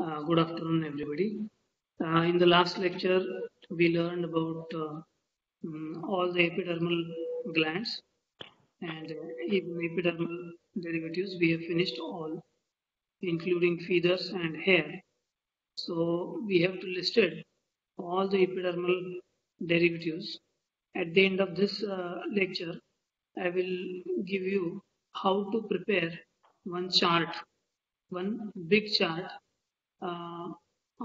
Good afternoon, everybody. In the last lecture, we learned about all the epidermal glands and epidermal derivatives. We have finished all, including feathers and hair. So we have to listed all the epidermal derivatives. At the end of this lecture, I will give you how to prepare one chart, one big chart uh,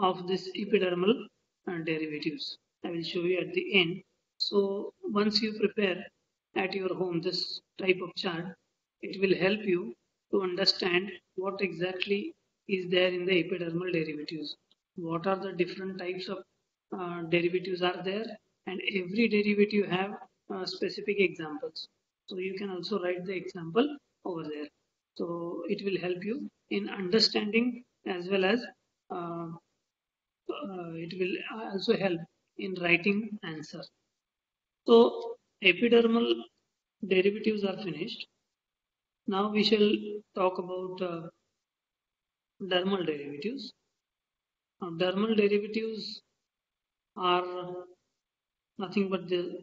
of this epidermal derivatives. I will show you at the end. So once you prepare at your home this type of chart, it will help you to understand what exactly is there in the epidermal derivatives. What are the different types of derivatives are there, and every derivative have specific examples. So you can also write the example over there. So it will help you in understanding as well as uh, it will also help in writing answer. So epidermal derivatives are finished. Now we shall talk about dermal derivatives. Now, dermal derivatives are nothing but the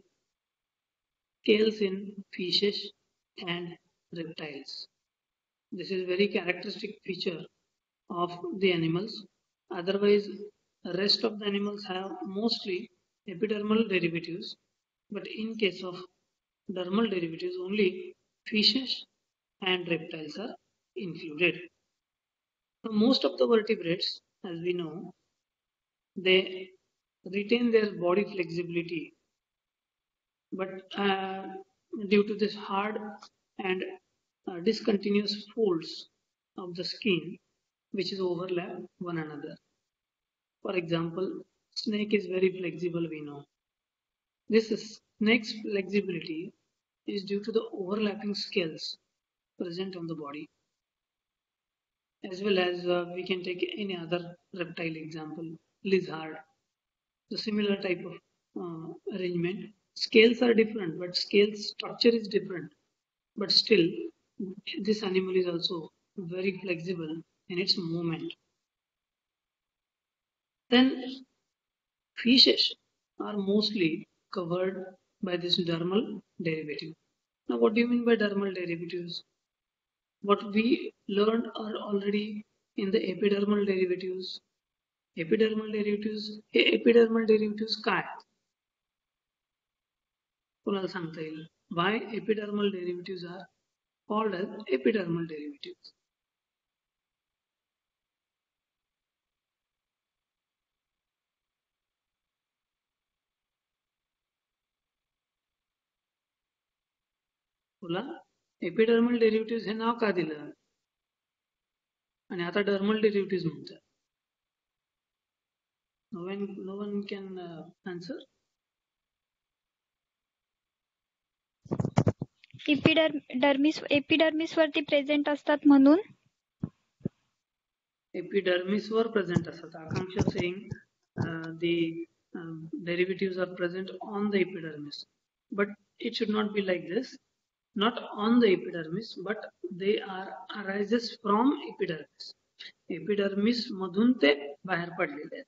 scales in fishes and reptiles. This is a very characteristic feature of the animals. Otherwise, the rest of the animals have mostly epidermal derivatives, but in case of dermal derivatives, only fishes and reptiles are included. So most of the vertebrates, as we know, they retain their body flexibility, but due to this hard and discontinuous folds of the skin, which is overlap one another. For example, snake is very flexible, we know. This snake's flexibility is due to the overlapping scales present on the body, as well as we can take any other reptile example, lizard, the similar type of arrangement. Scales are different, but scale structure is different. But still, this animal is also very flexible in its movement. Then fishes are mostly covered by this dermal derivative. Now, what do you mean by dermal derivatives? What we learned are already in the epidermal derivatives. Epidermal derivatives काय? कोणाला सांगता येईल? Why epidermal derivatives are called as epidermal derivatives? तुला epidermal derivative हे नाव का दिलं आणि आता dermal derivative म्हणतात? No one can answer. Epidermis वरती प्रेझेंट असतात म्हणून. एपिडर्मिस वर प्रेझेंट असतात. आकांक्षा saying the derivatives are present on the epidermis, but it should not be like this. Not on the epidermis, but they are arises from epidermis. Epidermis मधून ते बाहेर पडलेले आहेत.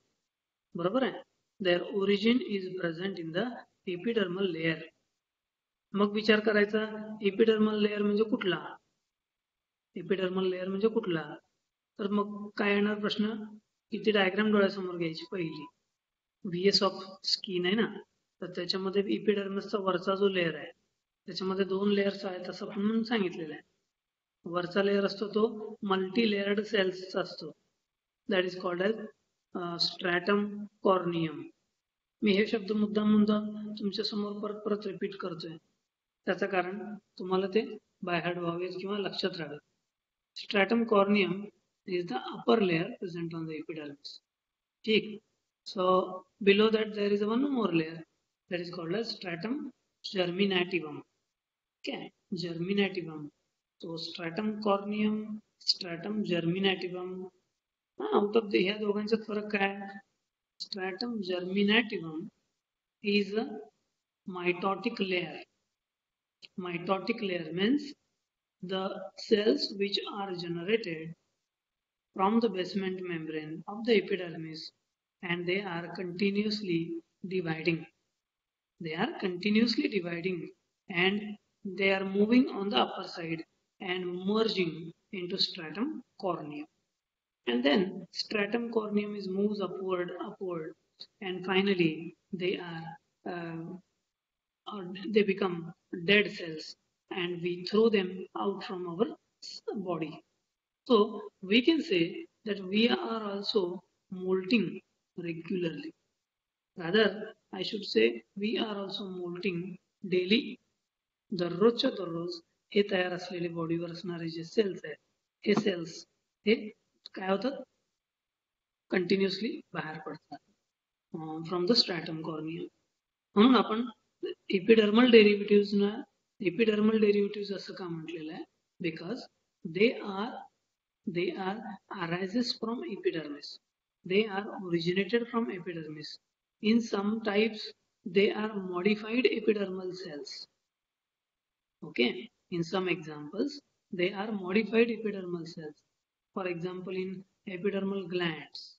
बरोबर आहे. Their origin is present in the epidermal layer. मग विचार करायचा epidermal layer म्हणजे कुठला? एपिडर्मल लेअर म्हणजे कुठला? तर मग काय येणार प्रश्न? किती डायग्राम डोळ्यासमोर घ्यायची? पहिली व्हीएस ऑफ स्किन आहे ना, तर त्याच्यामध्ये एपिडर्मसचा वरचा जो लेअर आहे त्याच्यामध्ये 2 लेयर्स आहेत असं म्हणून सांगितलेलं आहे. वरचा लेअर असतो तो मल्टी लेयर्ड सेल्सचा असतो, that is called as stratum corneum. मी हे शब्द मुद्दाम तुमच्या समोर परत परत रिपीट करतोय, त्याचं कारण तुम्हाला ते बाय हार्ट व्हावेत किंवा लक्षात राहावे. Stratum corneum is the upper layer present on the epidermis. ठीक. So below that there is one more layer that is called as stratum germinativum. Okay, germinativum. So stratum corneum, stratum germinativum. Out of the ह्या दोघांच्यात फरक काय? Stratum germinativum is a mitotic layer. Mitotic layer means the cells which are generated from the basement membrane of the epidermis, and they are continuously dividing. They are continuously dividing, and they are moving on the upper side and merging into stratum corneum. And then stratum corneum is moves upward, and finally they become dead cells, and we throw them out from our body. So we can say that we are also molting regularly. Rather, I should say we are also molting daily. दररोजच्या दररोज हे तयार असलेले बॉडीवर असणारे जे sales आहेत, हे sales हे काय होतात, continuously बाहेर पडतात फ्रॉम द स्ट्रॅटम कॉर्नियम. म्हणून आपण एपिडर्मल डेरिव्हेटिव्ह असं का म्हटलेलं आहे? Because they are arises from epidermis. They are originated from epidermis. In some types, they are modified epidermal cells. Okay. In some examples, they are modified epidermal cells. For example, in epidermal glands.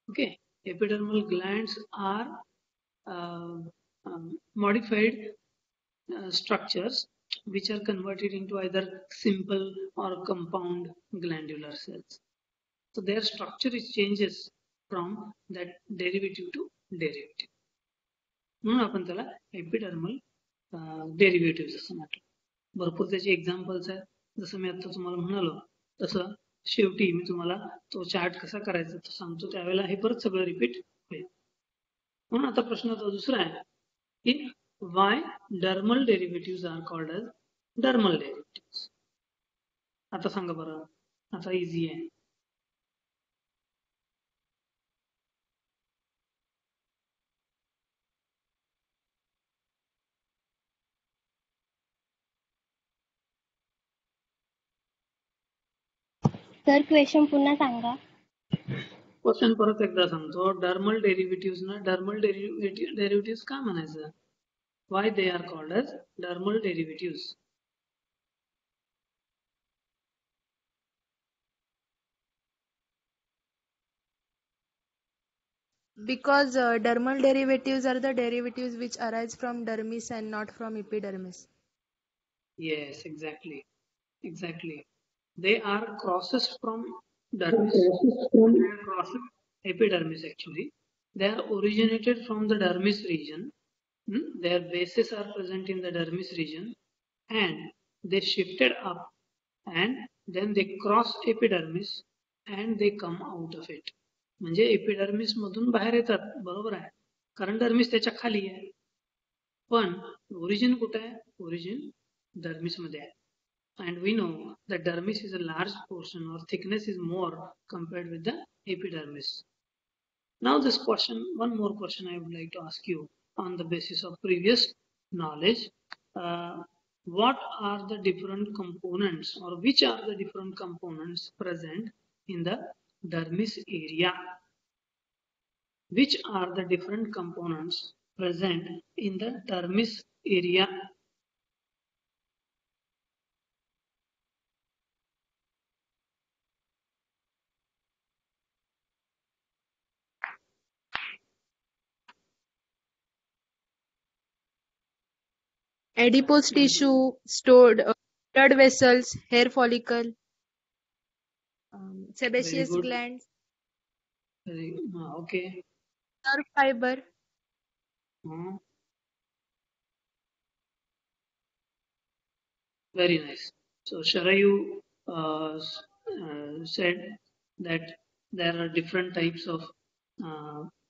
Okay. Epidermal glands are modified structures which are converted into either simple or compound glandular cells. So their structure is changes from that derivative to derivative. म्हणून आपण त्याला epidermal derivative असं म्हटलं. भरपूर त्याचे examples आहेत. जसं मी आता तुम्हाला म्हणालो तसं शेवटी मी तुम्हाला तो चार्ट कसा करायचा तो सांगतो, त्यावेळेला हे परत सगळं रिपीट होईल. म्हणून आता प्रश्न तो दुसरा आहे की why dermal derivative are called as dermal derivative. आता सांगा बरं, आता इझी आहे. सर क्वेश्चन पुन्हा सांगा. क्वेश्चन परत एकदा सांगतो. डर्मल डेरिव्हेटिव्ह डेरिव्हेटिव्ह का म्हणायचं? Why they are called as dermal derivative? Because dermal derivatives are the derivatives which arise from dermis and not from epidermis. Yes, exactly. They are crosses from dermis. They are crosses epidermis actually. They are originated from the dermis region. Their bases are present in the dermis region, and they shifted up, and then they cross epidermis, and they come out of it. म्हणजे epidermis मधून बाहेर येतात, बरोबर आहे, कारण dermis त्याच्या खाली आहे. पण ओरिजिन कुठे आहे? ओरिजिन डर्मिस मध्ये आहे. And we know that dermis is a large portion or thickness is more compared with the epidermis. Now this question, one more question I would like to ask you on the basis of previous knowledge. What are the different components, or which are the different components present in the dermis area? Which are the different components present in the dermis area? Adipose tissue, stored blood vessels, hair follicle, sebaceous good. glands, Okay. nerve fiber. Very nice. So Sharayu said that there are different types of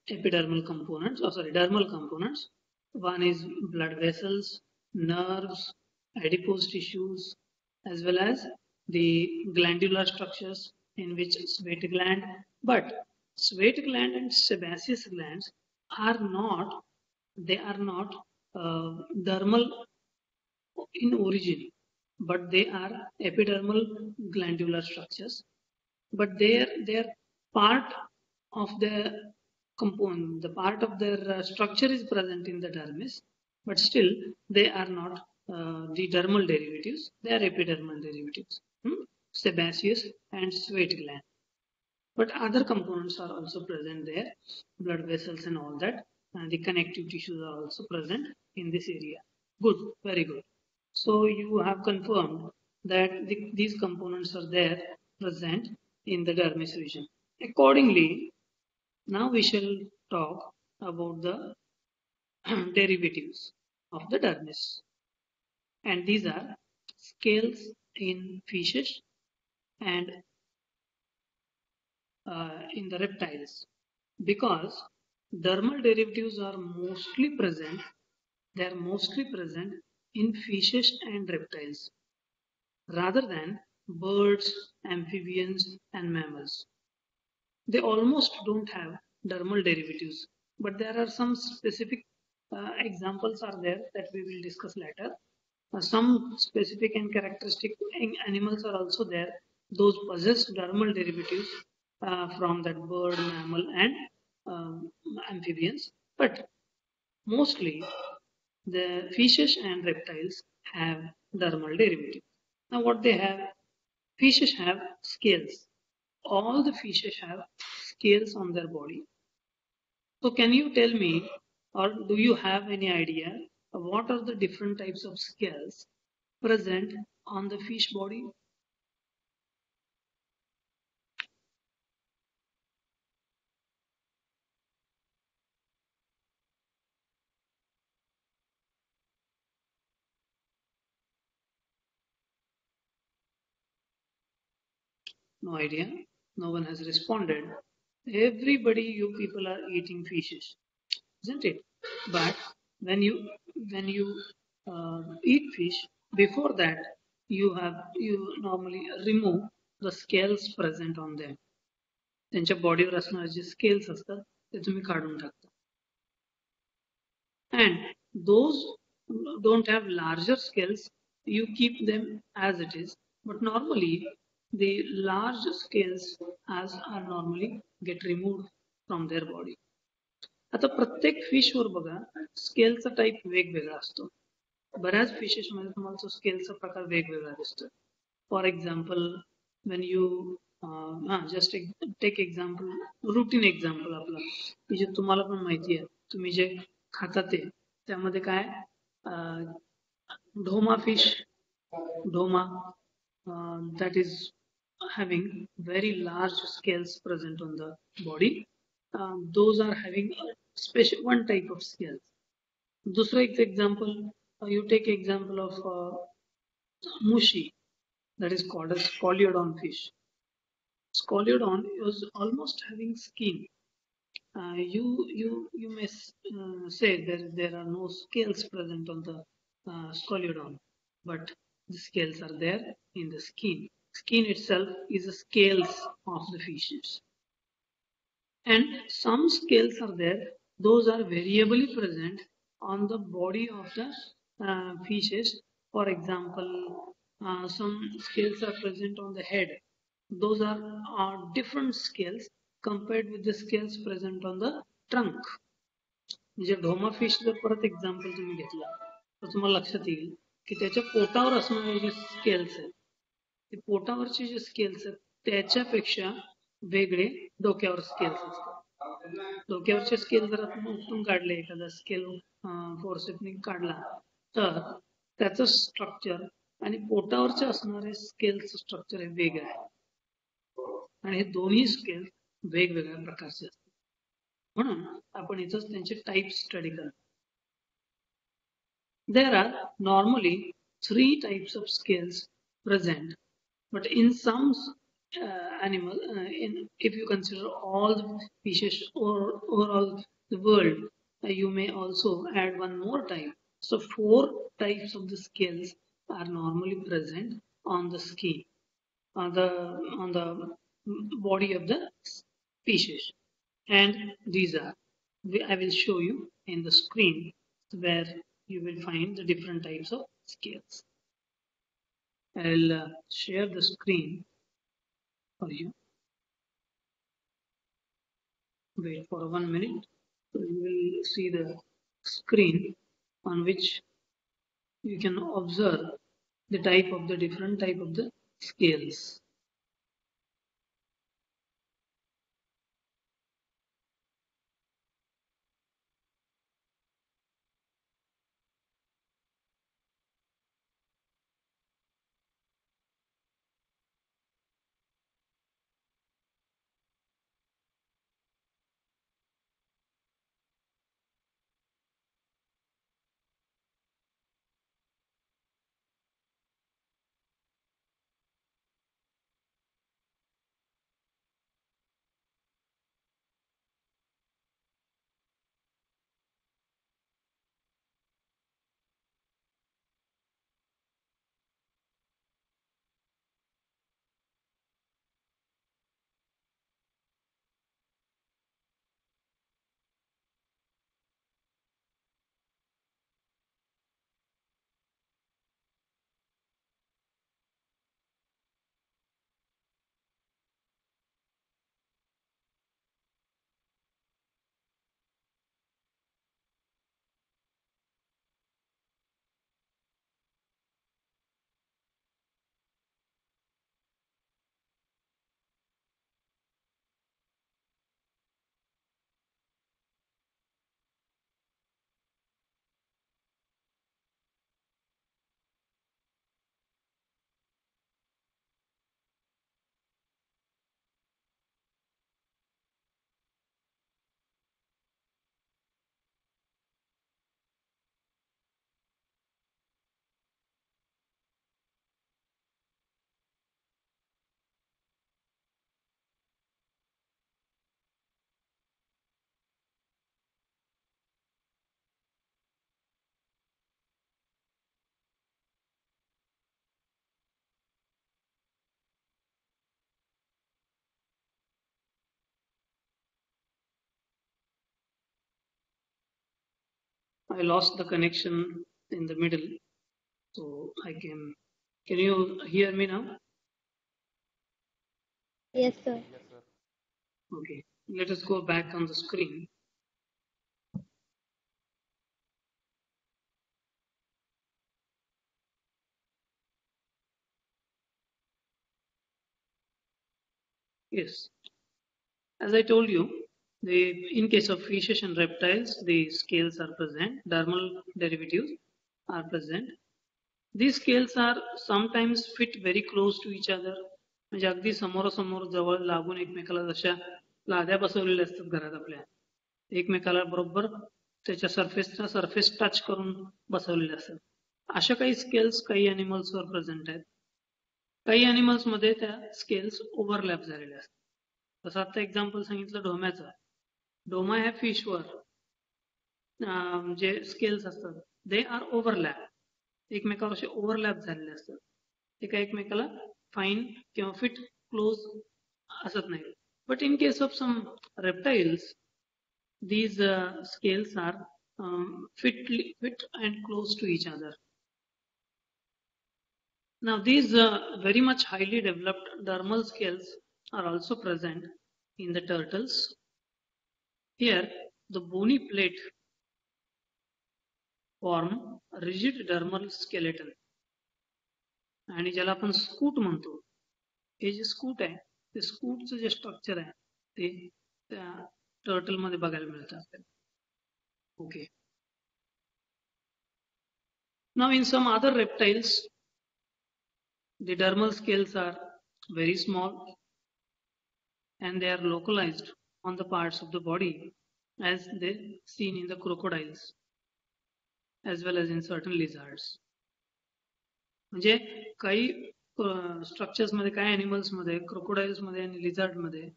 epidermal components, dermal components. One is blood vessels, nerves, adipose tissues, as well as the glandular structures, in which sweat gland. But sweat gland and sebaceous glands are not dermal in origin, but they are epidermal glandular structures. But their part of the component, the part of their structure is present in the dermis, but still they are not the dermal derivatives. They are epidermal derivatives. Sebaceous and sweat gland. But other components are also present there, blood vessels and all that, and the connective tissues are also present in this area. Good, very good. So you have confirmed that these components are there present in the dermis region. Accordingly, now we shall talk about the derivatives of the dermis, and these are scales in fishes and in the reptiles, because dermal derivatives are mostly present, they are mostly present in fishes and reptiles rather than birds, amphibians and mammals. They almost don't have dermal derivatives, but there are some specific examples are there that we will discuss later. Some specific and characteristic animals are also there. Those possess dermal derivatives from that bird, mammal, and amphibians. But mostly the fishes and reptiles have dermal derivatives. Now, what they have? Fishes have scales. All the fishes have scales on their body. So, can you tell me, or do you have any idea of what are the different types of scales present on the fish body? No idea. No one has responded. Everybody, you people are eating fishes, isn't it? But when you eat fish, before that you normally remove the scales present on them. त्यांच्या बॉडीवर असणारे जे scales असतात ते तुम्ही काढून टाकता. And those don't have larger scales, you keep them as it is. But normally the large scales as are normally get removed from their body. आता प्रत्येक फिशवर बघा स्केलचा टाईप वेगवेगळा असतो. बऱ्याच फिशेसमध्ये तुम्हाला स्केलचा प्रकार वेगवेगळा दिसतो. For example when you just take example, routine example आपला की जे तुम्हाला पण माहिती आहे, तुम्ही जे खाता ते त्यामध्ये काय ढोमा fish, ढोमा that is having very large scales present on the body. Those are having a special one type of scales. दूसरा एक example, you take example of mushi, that is called as scoliodon fish. Scoliodon is almost having skin. You may say that there are no scales present on the scoliodon, but the scales are there in the skin. Skin itself is the scales of the fishes. And some scales are there, those are variably present on the body of the fishes. For example, some scales are present on the head. Those are different scales compared with the scales present on the trunk. म्हणजे ढोमा fish जर परत example तुम्ही घेतला तर तुम्हाला लक्षात येईल की त्याच्या पोटावर असणारे जे स्केल्स आहेत ते पोटावरचे जे स्केल्स आहेत त्याच्यापेक्षा वेगळे डोक्यावर स्केल्स असतात. डोक्यावरचे स्केल जर आपण उपटून काढले, एखादा स्केल फोर्सेपने काढला तर त्याचं स्ट्रक्चर आणि पोटावरचे असणारे स्केलचं स्ट्रक्चर हे वेगळं आहे. आणि हे दोन्ही स्केल वेगवेगळ्या प्रकारचे असतात. म्हणून आपण इथंच त्यांचे टाइप स्टडी करतो. There are normally 3 types of scales present, but in some animal, if you consider all the fishes or overall the world, you may also add one more type. So 4 types of the scales are normally present on the skin, on the body of the species. And these are, I will show you in the screen where you will find the different types of scales. I'll share the screen for you. Wait for 1 minute. So you will see the screen on which you can observe the different type of the scales. I lost the connection in the middle, so can you hear me now? Yes, sir. Okay, let us go back on the screen. Yes, as I told you, in case of fishes and reptiles, the scales are present, dermal derivatives are present. These scales are sometimes fit very close to each other. म्हणजे अगदी समोरासमोर जवळ लागून एकमेकाला जशा लाद्या बसवलेल्या असतात घरात आपल्या एकमेकाला बरोबर त्याच्या सरफेसचा सरफेस टच करून बसवलेले असतात. अशा काही स्केल्स काही अॅनिमल्सवर प्रेझेंट आहेत. काही अॅनिमल्स मध्ये त्या स्केल्स ओव्हरलॅप झालेल्या असतात. जसं आता एक्झाम्पल सांगितलं ढोम्याचं. ढोमा ह्या फिशवर जे स्केल्स असतात दे आर ओव्हरलॅप, एकमेकावर असे ओव्हरलॅप झालेले असतात. ते काही एकमेकाला फाईन किंवा फिट क्लोज असत नाही. But in case of some reptiles these scales are fit and close to each other. Now these very much highly developed dermal scales are also present in the turtles. Here the bony plate form a rigid dermal skeleton आणि ज्याला आपण scoot म्हणतो. हे जे scoot आहे ते स्कूटचं जे structure आहे ते त्या turtle मध्ये बघायला मिळतं आपल्याला. Okay. Now in some other reptiles the dermal scales are very small and they are localized on the parts of the body as they seen in the crocodiles as well as in certain lizards. म्हणजे काही structures मध्ये काही animals मध्ये crocodiles मध्ये आणि lizard मध्ये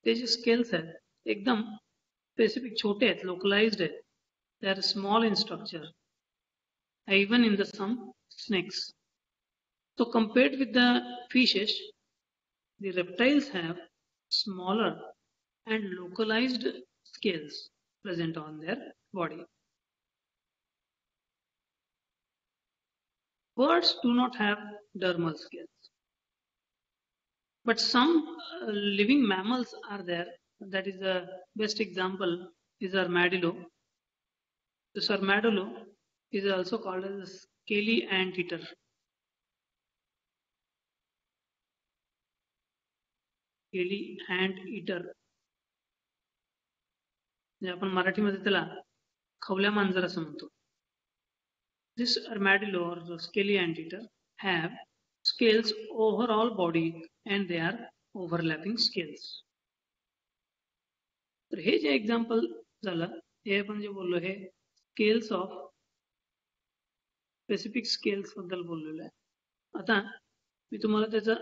ते जे scales आहेत एकदम स्पेसिफिक छोटे आहेत, लोकलाइज्ड आहेत. They are small in structure even in the some snakes. So compared with the fishes, the reptiles have smaller and localized scales present on their body. Birds do not have dermal scales, but some living mammals are there. That is the best example is armadillo. This armadillo is also called as a scaly anteater. Scaly anteater. आपण मराठीमध्ये त्याला खवल्या मांजर असं म्हणतो. This armadillo or the scaly anteater have scales over all body and they are overlapping scales. तर हे जे example झालं हे आपण जे बोललो हे स्केल्स ऑफ स्पेसिफिक स्केल्स बद्दल बोललेलं आहे. आता मी तुम्हाला त्याचा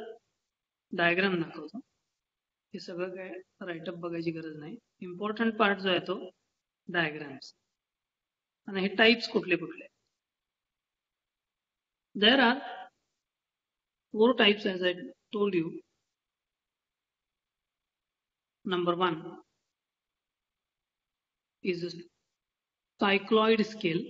डायग्राम दाखवतो. हे सगळं काय राईटअप बघायची गरज नाही. इम्पॉर्टंट पार्ट जो आहे तो डायग्राम्स आणि हे टाइप्स कुठले कुठले. There are 4 types as I told you. Number 1 is a cycloid scale.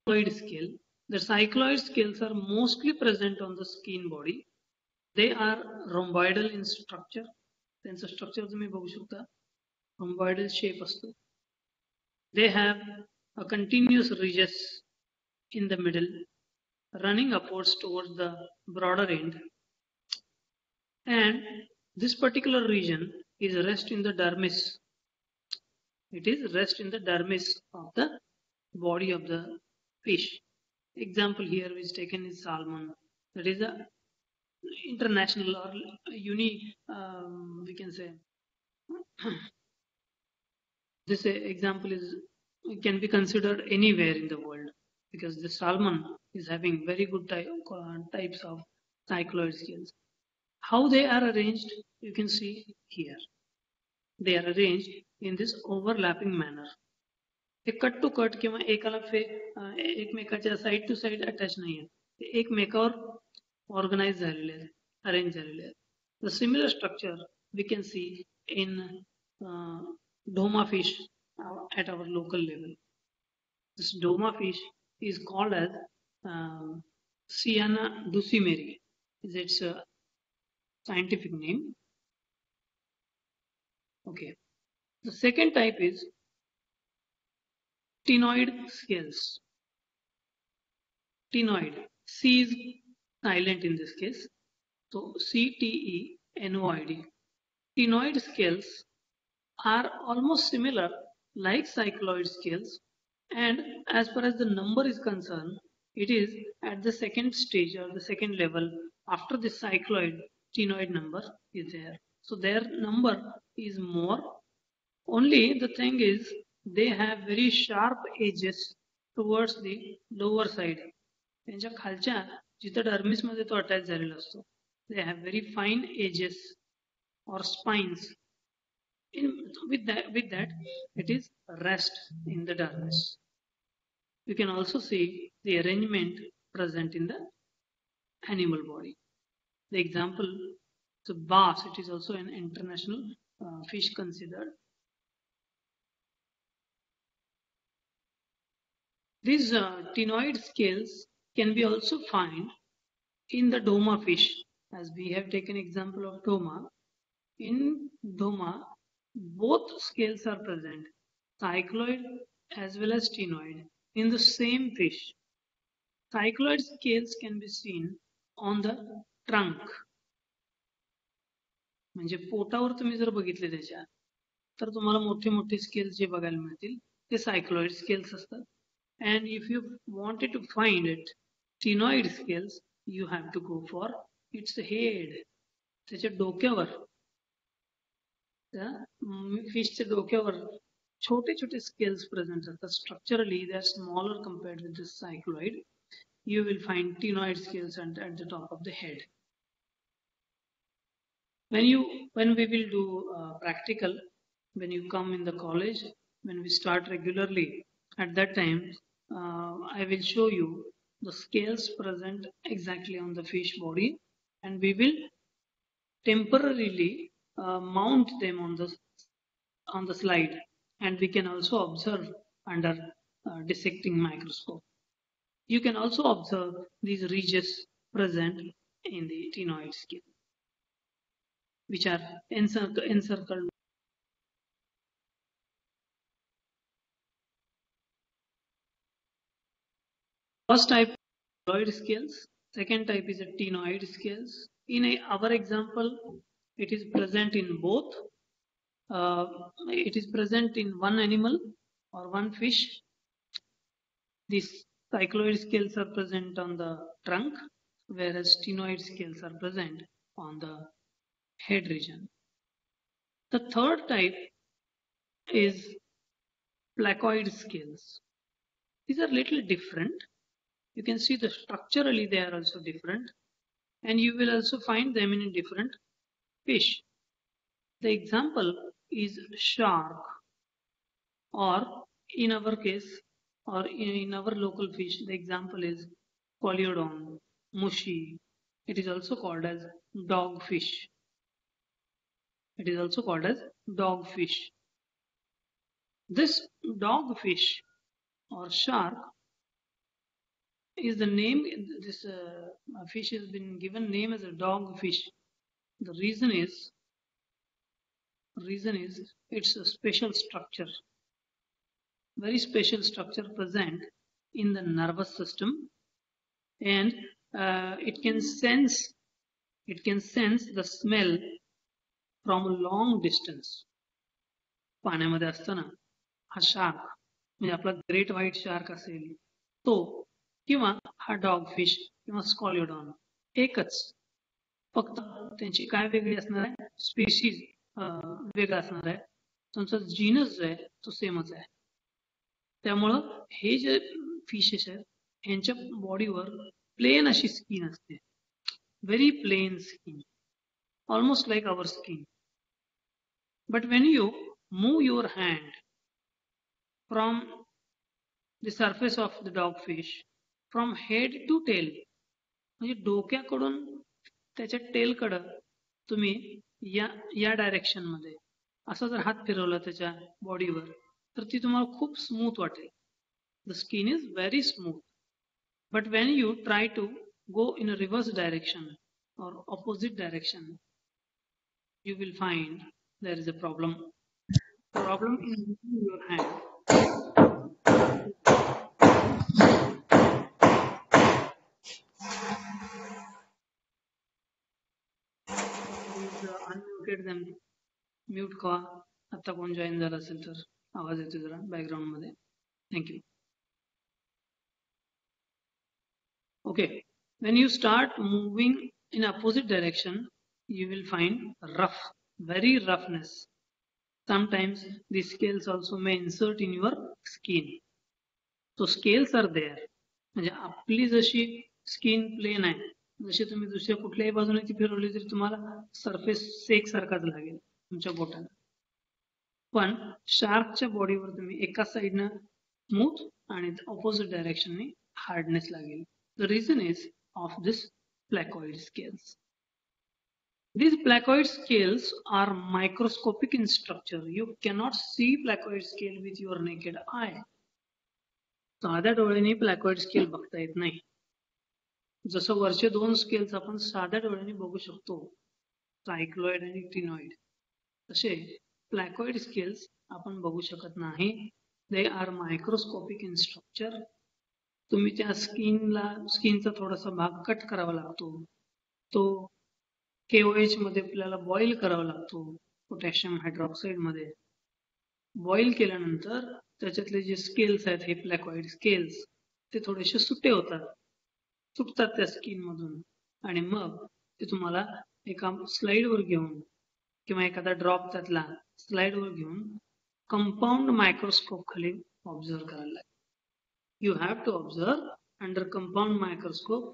Cycloid scale. The cycloid scales are mostly present on the skin body. They are rhomboidal in structure. त्यांचं structure तुम्ही बघू शकता rhomboidal shape असतो. They have a continuous ridges in the middle running upwards towards the broader end, and this particular region is rest in the dermis. It is rest in the dermis of the body of the fish. Example here is taken is salmon. That is a international or unique, we can say. This example can be considered anywhere in the world because the salmon is having very good types of cycloid scales. How they are arranged, you can see here. They are arranged in this overlapping manner. हे cut to cut किंवा एकाला एकमेकाच्या side to side attach नाही आहे. ते एकमेकावर organise झालेले आहेत, arrange झालेले आहेत. The similar structure we can see in Doma fish at our local level. This Doma fish is called as Sienna dulcimeri, is its scientific name. Okay. The second type is ctenoid scales. Ctenoid. C is silent in this case. So CTENOID. Ctenoid scales are almost similar like cycloid scales, and as far as the number is concerned, it is at the second stage or the second level after the cycloid. Ctenoid number is there, so their number is more. Only the thing is they have very sharp edges towards the lower side. त्यांच्या खालच्या जिथं dermis मध्ये तो attach झालेला असतो, they have very fine edges or spines. With that, it is rest in the dermis. You can also see the arrangement present in the animal body. The example, the bass, it is also an international fish considered. These ctenoid scales can be also found in the Doma fish, as we have taken example of Doma. In Doma, both scales are present, cycloid as well as ctenoid, in the same fish. Cycloid scales can be seen on the trunk. म्हणजे पोटावर तुम्ही जर बघितले त्याच्या तर तुम्हाला मोठे मोठे स्केल्स जे बघायला मिळतील ते सायक्लॉइड स्केल्स असतात. And if you wanted to find it, ctenoid scales, you have to go for its head. त्याच्या डोक्यावर, त्या फिशच्या डोक्यावर छोटे छोटे स्केल्स प्रेझेंट असतात. Structurally they are smaller compared with the cycloid. You will find ctenoid scales at the top of the head. When we will do practical, when you come in the college, when we start regularly, at that time I will show you the scales present exactly on the fish body, and we will temporarily mount them on the slide, and we can also observe under dissecting microscope. You can also observe these ridges present in the ctenoid scale, which are encircled. First type is cycloid scales. Second type is a ctenoid scales. In our example, it is present in both. It is present in one animal or one fish. These cycloid scales are present on the trunk, whereas ctenoid scales are present on the head region. The third type is placoid scales. These are little different. You can see the structurally they are also different, and you will also find them in different fish. The example is shark, or in our case, or in our local fish, the example is Coleodon, mushi. It is also called as dogfish. It is also called as dogfish. This dogfish or shark is the name. This fish has been given name as a dogfish. The reason is it's a special structure, very special structure present in the nervous system, and it can sense the smell from a long distance. पाण्यामध्ये असताना हा shark, म्हणजे आपला great white shark असेल तो, किंवा हा dog fish किंवा स्कॉलिओडॉन, एकच, फक्त त्यांची काय वेगळी असणार आहे, स्पीशीज वेगळा असणार आहे, त्यांचा जीनस जो आहे तो सेमच आहे. त्यामुळं हे जे फिशेस आहेत यांच्या बॉडीवर प्लेन अशी स्किन असते, very plain skin, almost like our skin. But when you move your hand from the surface of the dogfish, from head to tail, म्हणजे डोक्याकडून त्याच्या टेल कडे तुम्ही या डायरेक्शन मध्ये असा जर हात फिरवला त्याच्या बॉडीवर तर ती तुम्हाला खूप स्मूथ वाटेल. The skin is very smooth. But when you try to go in a reverse direction or opposite direction, you will find there is a problem. Problem in your hand. Please unmuted them. Mute का आता कोण join झाला असेल तर आवाज येतो जरा background मध्ये. Thank you. Okay, when you start moving in opposite direction, you will find rough, very roughness. Sometimes the scales also may insert in your skin. So scales are there. म्हणजे आपली जशी स्किन प्लेन आहे, जशी तुम्ही दुसऱ्या कुठल्याही बाजूने ती फिरवली तरी तुम्हाला सरफेस सेक सारखाच लागेल तुमच्या बोटाला. पण शार्कच्या बॉडीवर तुम्ही एका साईडनं स्मूथ आणि ऑपोजिट डायरेक्शनने हार्डनेस लागेल. The reason is of this placoid scales. These placoid scales are microscopic in structure. You cannot see placoid scale with your naked eye. साध्या डोळ्यांनी placoid scale बघता येत नाही. जसं वरचे दोन स्केल्स आपण साध्या डोळ्यांनी बघू शकतो, सायक्लॉइड आणि टिनॉइड, तसे placoid scales आपण बघू शकत नाही. They are microscopic in structure. तुम्ही त्या स्किनचा थोडासा भाग कट करावा लागतो. तो KOH मध्ये आपल्याला बॉईल करावा लागतो, पोटॅशियम हायड्रॉक्साईड मध्ये. बॉईल केल्यानंतर त्याच्यातले जे स्केल्स आहेत, हे प्लॅकॉइड स्केल्स, ते थोडेसे सुटतात त्या स्किन मधून, आणि मग ते तुम्हाला एका स्लाइडवर घेऊन किंवा एखादा ड्रॉप त्यातला स्लाइडवर घेऊन कंपाऊंड मायक्रोस्कोप खाली ऑब्झर्व करायला लागेल. You have to observe under compound microscope,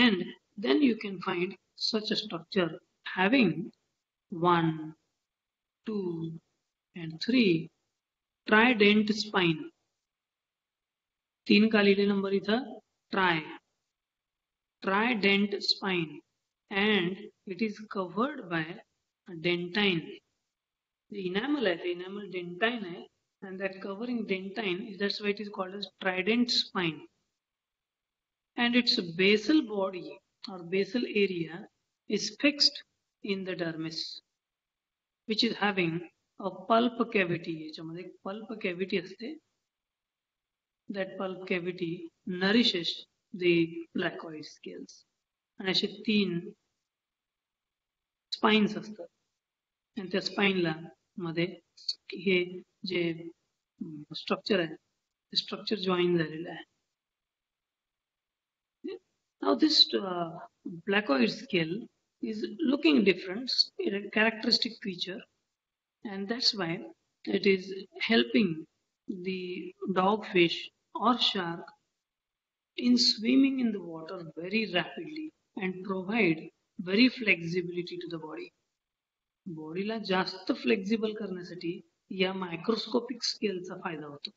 and then you can find such a structure having 1, 2, and 3 trident spine. 3 का लिहिले नंबर इथं trident spine, and it is covered by a dentine. The enamel आहे, the enamel dentine आहे, and that covering dentine, that's why it is called as trident spine. And its basal body or basal area is fixed in the dermis, which is having a pulp cavity. याच्यामध्ये एक pulp cavity असते. That pulp cavity nourishes the placoid scales. आणि असे 3 spines असतात, आणि त्या स्पाइनला मध्ये हे जे structure आहे, ते स्ट्रक्चर जॉईन झालेलं आहे. Now this placoid scale is looking different, a characteristic feature, and that's why it is helping the dogfish or shark in swimming in the water very rapidly and provide very flexibility to the body. बॉडीला जास्त flexible करण्यासाठी या microscopic स्केलचा फायदा होतो.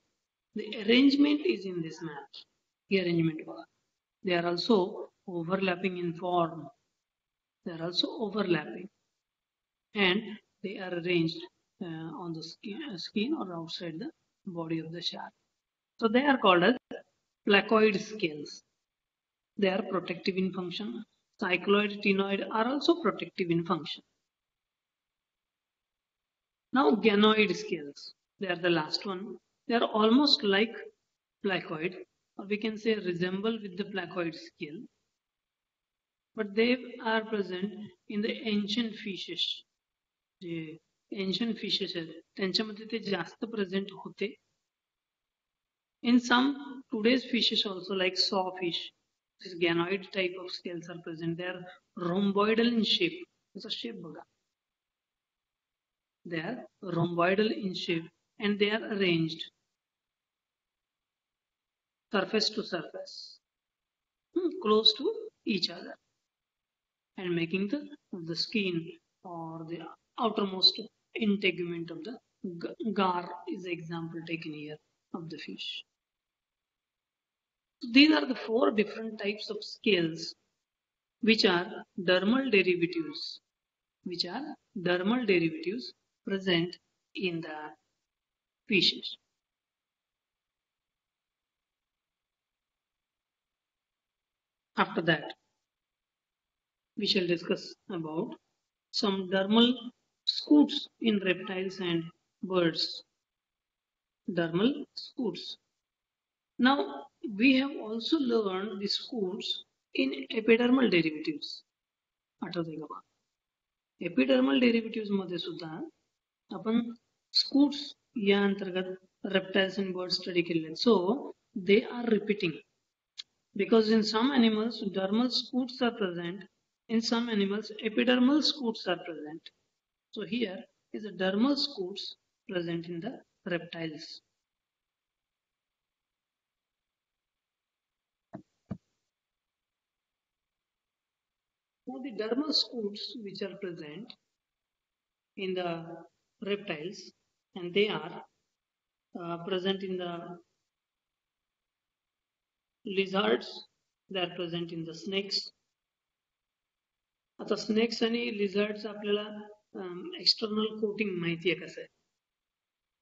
The arrangement is in this map. ही arrangement बघा. They are also overlapping in form. They are also overlapping and they are arranged on the skin or outside the body of the shark. So they are called as placoid scales. They are protective in function. Cycloid, ctenoid are also protective in function. Now ganoid scales, they are the last one. They are almost like placoid, or we can say resemble with the placoid scale, but they are present in the ancient fishes. J ancient fishes आहेत त्यांच्यामध्ये ते जास्त present होते. In some today's fishes also, like sawfish, this ganoid type of scales are present. They are rhomboidal in shape. त्याचा shape बघा. They are rhomboidal in shape, and they are arranged surface to surface, close to each other, and making the skin or the outermost integument of the gar is the example taken here of the fish. These are the 4 different types of scales which are dermal derivatives present in the fishes. After that, we shall discuss about some dermal scoots in reptiles and birds. Dermal scoots. Now, we have also learned the scoots in epidermal derivatives. आठवतंय का बा? Epidermal derivative मध्ये सुद्धा आपण scoots या अंतर्गत reptiles and birds study केले. So they are repeating because in some animals dermal scoots are present, in some animals epidermal scoots are present. So here is a dermal scoots present in the reptiles. Now the dermal scoots which are present in the reptiles, and they are present in the lizards, they are present in the snakes. आता snakes आणि lizards आपल्याला external coating माहिती आहे कसं आहे.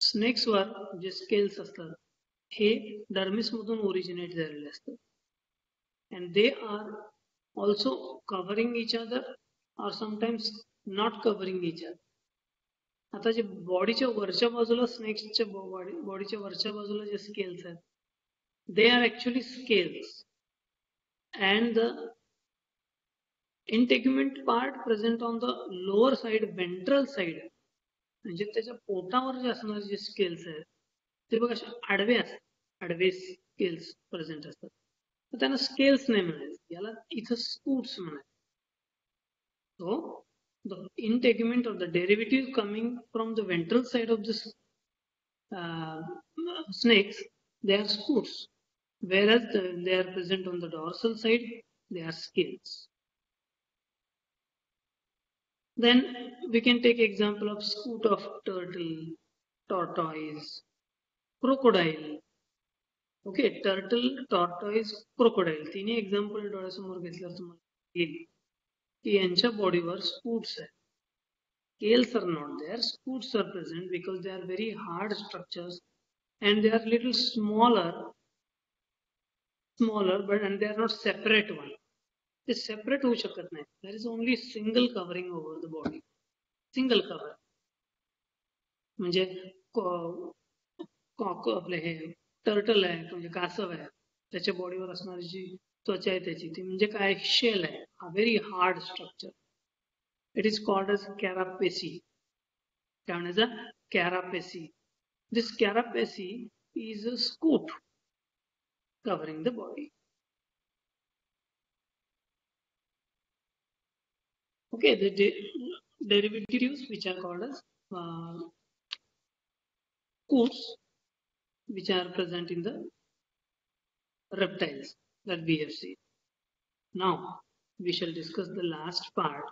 Snacks वर जे scales असतात हे dermis मधून originate झालेले असतात, and they are also covering each other or sometimes not covering each other. आता जे बॉडीच्या वरच्या बाजूला स्नेक्सच्या बॉडीच्या वरच्या बाजूला जे स्केल्स आहेत, they are actually scales, and the integument part present on the lower side, ventral side, म्हणजे त्याच्या पोटावर जे असणारे जे स्केल्स आहेत ते बघा असे आडवे असतात, आडवे स्केल्स प्रेझेंट असतात. तर त्यांना स्केल्स नाही म्हणायचं, याला इथं स्कूट्स म्हणायचं. So the integument of the derivative coming from the ventral side of the snakes, they are scoots, whereas they are present on the dorsal side, they are scales. Then we can take example of scoot of turtle, tortoise, crocodile. Okay, turtle, tortoise, crocodile. तिन्ही example डोळ्यासमोर घेतल्यावर तुम्हाला येईल की यांच्या बॉडीवर scutes आहेत. Scales are not there, scoots are present because they are very hard structures and they are little smaller, but and they are not separate one. They separate होऊ शकत नाही. There is only single covering over the body. Single cover. म्हणजे आपले हे turtle आहे म्हणजे कासव आहे, त्याच्या बॉडीवर असणारी जी त्वचा आहे त्याची ती म्हणजे काय शेल आहे, a very hard structure. It is called as carapace. काय म्हणायचं? Carapace. This carapace is a scoot covering the body. Okay, the derivatives which are called as scoots, which are present in the reptiles that we have seen. Now we shall discuss the last part,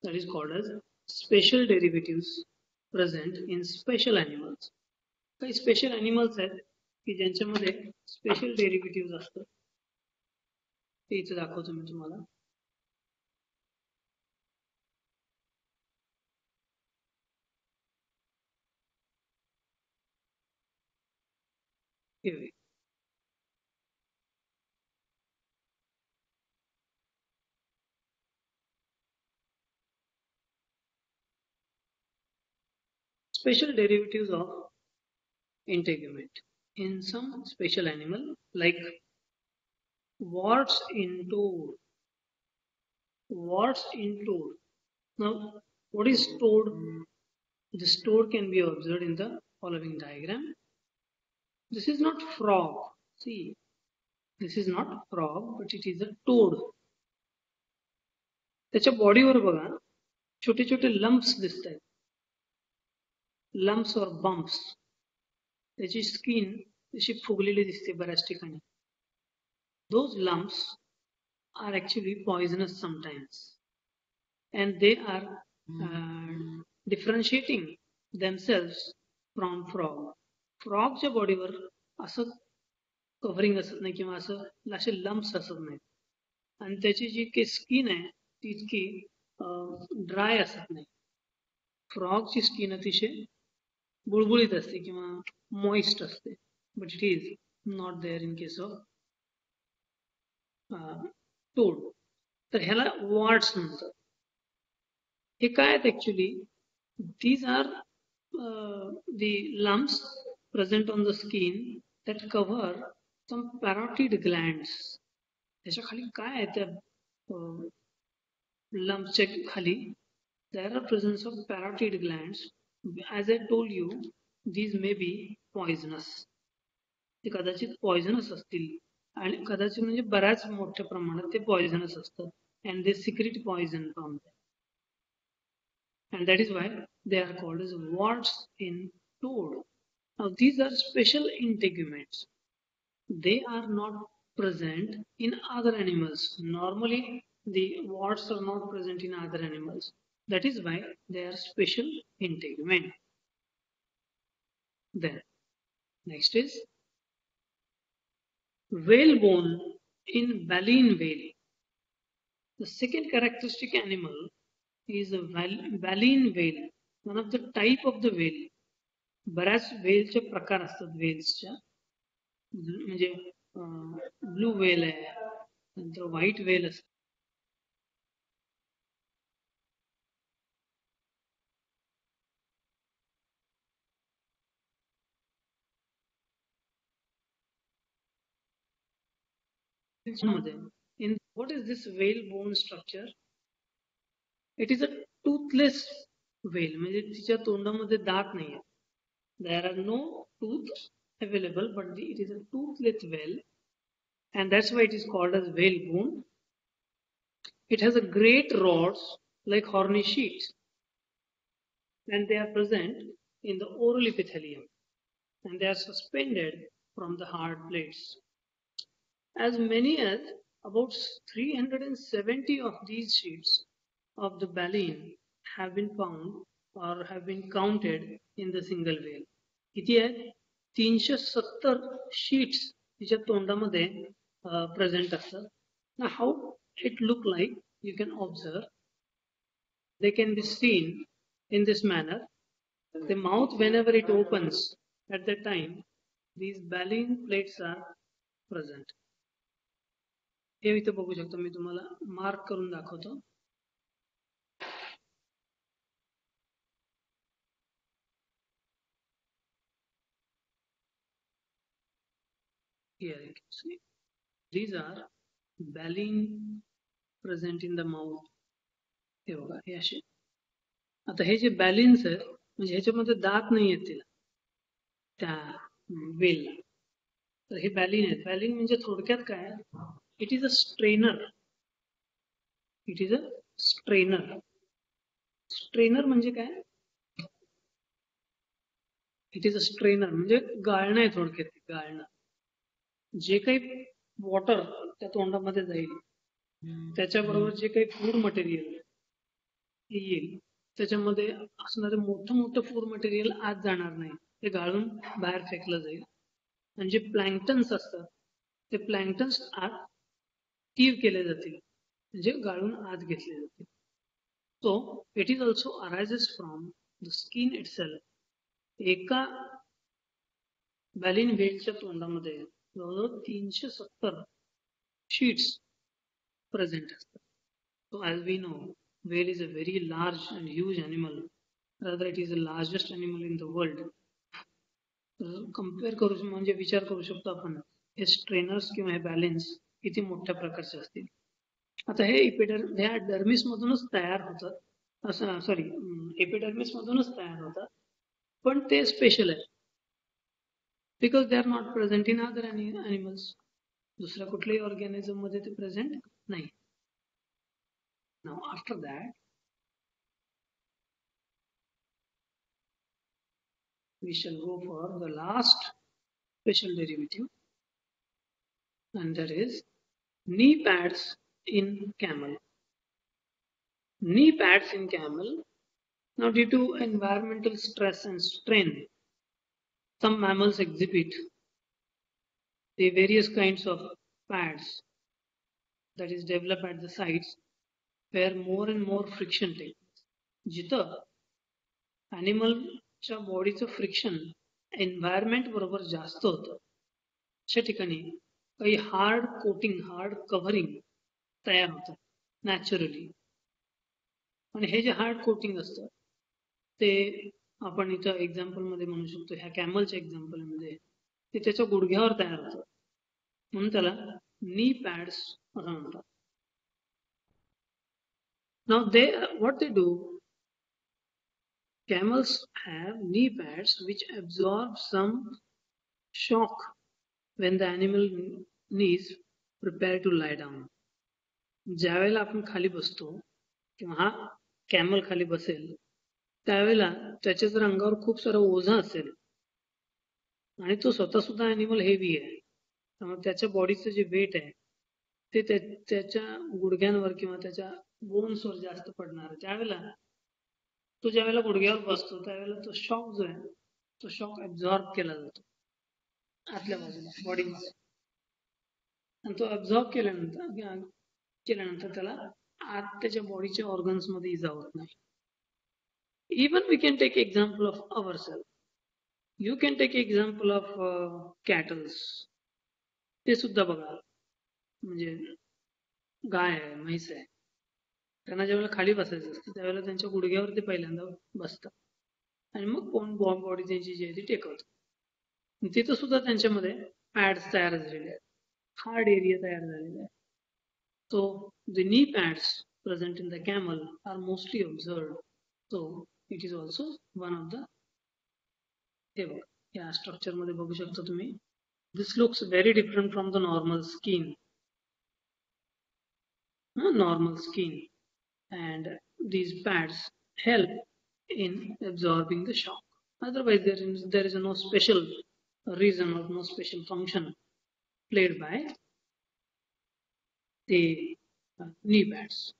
that is called as special derivatives present in special animals. काही special animals आहेत की ज्यांच्यामध्ये special derivative असतात, ते इथे दाखवतो मी तुम्हाला. Special derivatives of integument in some special animal like warts in toad. Warts in toad. Now, what is toad? This toad can be observed in the following diagram. This is not frog. See, this is not frog, but it is a toad. त्याच्या बॉडीवर बघा छोटे छोटे lumps दिसत आहेत, lumps और bumps. त्याची skin अशी फुगलेली दिसते बऱ्याच ठिकाणी. Those lumps are actually poisonous sometimes, and they are differentiating themselves from frog. फ्रॉगच्या बॉडीवर असं कव्हरिंग असत नाही किंवा असं असे लंप्स असत नाहीत, आणि त्याची जी काही स्किन आहे ती इतकी ड्राय असत नाही. फ्रॉगची स्किन अतिशय बुळबुळीत असते किंवा मॉइस्ट असते, but it is not there in case of toad. तर ह्याला वॉर्ड्स म्हणतात. हे काय आहेत actually? These are the lumps present on the skin that cover some parotid glands. त्याच्या खाली काय आहे त्या lumpsच्या खाली? There are presence of parotid glands. As I told you, these may be poisonous. ते कदाचित पॉइझनस असतील आणि कदाचित म्हणजे बऱ्याच मोठ्या प्रमाणात ते पॉइझनस असतात. And they secrete poison from them. And that is why they are called as warts in toad. Now these are special integuments. They are not present in other animals. Normally the warts are not present in other animals. That is why they are special integument. Then next is whalebone in baleen whale. The second characteristic animal is a baleen whale, one of the type of the whale. बऱ्याच व्हेलचे प्रकार असतात व्हेल्सच्या, म्हणजे blue whale आहे, नंतर white whale असते. In what is this whale bone structure? It is a toothless whale, म्हणजे तिच्या तोंडामध्ये दात नाही आहे. There are no tooth available, but it is a toothless whale, and that's why it is called as whalebone. It has a great rods like horny sheets, and they are present in the oral epithelium, and they are suspended from the hard plates. As many as about 370 of these sheets of the baleen have been found or have been counted in the single whale. किती आहेत? 370 sheets तिच्या तोंडामध्ये present असतात. Now how it look like, you can observe. They can be seen in this manner. The mouth, whenever it opens, at that time these baleen plates are present. हे इथे बघू शकतो, मी तुम्हाला mark करून दाखवतो. Here you can see these are baleen present in the mouth. हे बघा, हे असे. आता हे जे बॅलिन्स आहेत, म्हणजे ह्याच्यामध्ये दात नाही आहेत तिला, त्या वेलला. तर हे बॅलिन आहेत. बॅलिन म्हणजे थोडक्यात काय? It is a strainer. It is a strainer. Strainer म्हणजे काय? इट इज अ स्ट्रेनर म्हणजे गाळणं आहे थोडक्यात. गाळणं, जे काही वॉटर त्या तोंडामध्ये जाईल त्याच्याबरोबर जे काही फूड मटेरियल येईल त्याच्यामध्ये असणारे मोठं मोठं फूड मटेरियल आत जाणार नाही, ते गाळून बाहेर फेकलं जाईल. आणि जे प्लॅंक्टन्स असतात ते प्लॅंक्टन्स आत स्टीव केले जातील, म्हणजे गाळून आत घेतले जातील. So it is also arises from the skin itself. एका बॅलिन व्हेलच्या तोंडामध्ये जवळजवळ 370 शीट्स present असतात. So as we know, whale is a very large and huge animal. Rather, it is the largest animal in the world. Compare करू म्हणजे विचार करू शकतो आपण, हे strainers किंवा हे बॅलेन्स किती मोठ्या प्रकारचे असतील. आता हे ह्या डर्मिस मधूनच तयार होतात, असं सॉरी एपिडर्मिस मधूनच तयार होतात, पण ते स्पेशल आहे because they are not present in other animals. दुसऱ्या कुठल्याही ऑर्गॅनिझम मध्ये ते प्रेझेंट नाही. Now after that we shall go for the last special derivative, and that is knee pads in camel. Knee pads in camel. Now due to environmental stress and strain, some mammals exhibit the various kinds of pads that is developed at the sides where more and more friction takes place. जिथं animal च्या बॉडीचं friction environment बरोबर जास्त होतं अशा ठिकाणी काही hard coating hard covering तयार होतं नॅचरली. आणि हे जे हार्ड कोटिंग असतं ते आपण इथं एक्झाम्पल मध्ये म्हणू शकतो, ह्या कॅमलच्या एक्झाम्पल मध्ये ते त्याच्या गुडघ्यावर तयार होतं म्हणून त्याला नी पॅड्स असं म्हणतात. Now what they do, camels have knee pads which absorb some shock when the animal knees prepare to lie down. ज्या वेळेला आपण खाली बसतो किंवा हा कॅमल खाली बसेल त्यावेळेला त्याच्या जर अंगावर खूप सारं ओझं असेल आणि तो स्वतः सुद्धा अॅनिमल हेवी आहे, त्यामुळे त्याच्या बॉडीचं जे वेट आहे ते त्याच्या गुडघ्यांवर किंवा त्याच्या बोन्सवर जास्त पडणार. त्यावेळेला तो ज्या वेळेला गुडघ्यावर बसतो त्यावेळेला तो शॉक जो आहे तो शॉक ऍब्झॉर्ब केला जातो आतल्या बाजूला बॉडीमध्ये, आणि तो ऍब्झॉर्ब केल्यानंतर त्याला आत त्याच्या बॉडीच्या ऑर्गन्स मध्ये इजा होत नाही. Even we can take example of our self. You can take example of cattles. ते सुद्धा बघा, म्हणजे गाय आहे म्हैस आहे, त्यांना ज्यावेळेला खाली बसायचं असतं त्यावेळेला त्यांच्या गुडघ्यावर ते पहिल्यांदा बसतात आणि मग बॉडी त्यांची जी आहे ती टेकवतात. तिथं सुद्धा त्यांच्यामध्ये पॅड्स तयार झालेले आहेत, हार्ड एरिया तयार झालेला आहे. So the knee pads present in the camel are mostly observed. So it is also one of the, हे बघा या स्ट्रक्चर मध्ये बघू शकता तुम्ही, this looks very different from the normal skin. Normal skin, and these pads help in absorbing the shock. Otherwise there is no special reason or no special function played by the knee pads.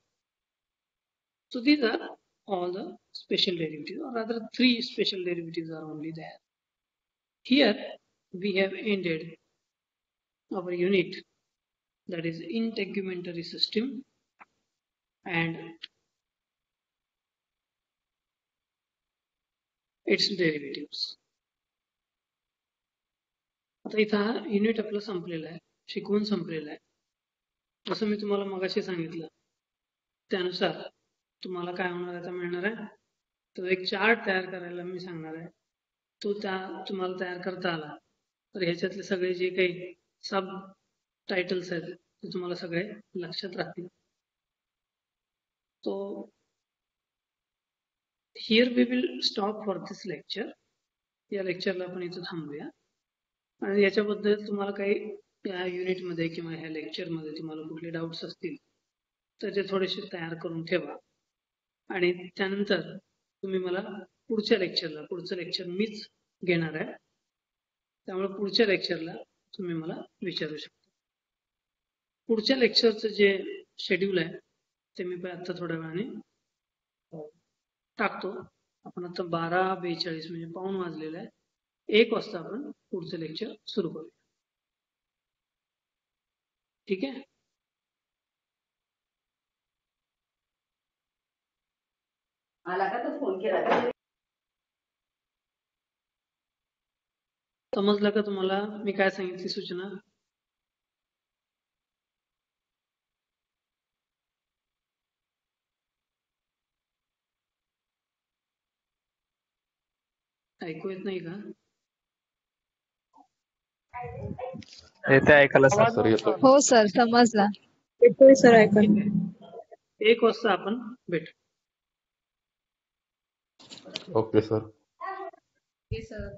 So these are all the special derivatives, or rather 3 special derivatives are only there. Here we have ended our unit, that is integumentary system and its derivatives. आता इथं हा unit आपलं संपलेला आहे, शिकवून संपलेला आहे. असं मी तुम्हाला मगाशी सांगितलं त्यानुसार तुम्हाला काय होणार आता मिळणार आहे, तो एक चार्ट तयार करायला मी सांगणार आहे. तो तुम्हाला तयार करता आला तर ह्याच्यातले सगळे जे काही सब टायटल्स आहेत ते तुम्हाला सगळे लक्षात राहतील. So here we will stop for this lecture. या लेक्चरला आपण इथं थांबूया. आणि याच्याबद्दल तुम्हाला काही या युनिट मध्ये किंवा ह्या लेक्चर मध्ये तुम्हाला कुठले डाऊट्स असतील तर ते थोडेसे तयार करून ठेवा, आणि त्यानंतर तुम्ही मला पुढचं लेक्चर मीच घेणार आहे, त्यामुळे पुढच्या लेक्चरला तुम्ही मला विचारू शकता. पुढच्या लेक्चरचं जे शेड्यूल आहे ते मी आता थोड्या वेळाने टाकतो. आपण आता 12:42 म्हणजे पाऊण वाजलेला आहे. 1 वाजता आपण पुढचं लेक्चर सुरू करूया. ठीक आहे. समजलं का तुम्हाला मी काय सांगितली सूचना? ऐकू येत नाही का? येते ऐकायला सर. येतो. हो सर, समजला. येतोय सर ऐकायला. 1 वाजता आपण भेटू. Okay sir. Okay sir.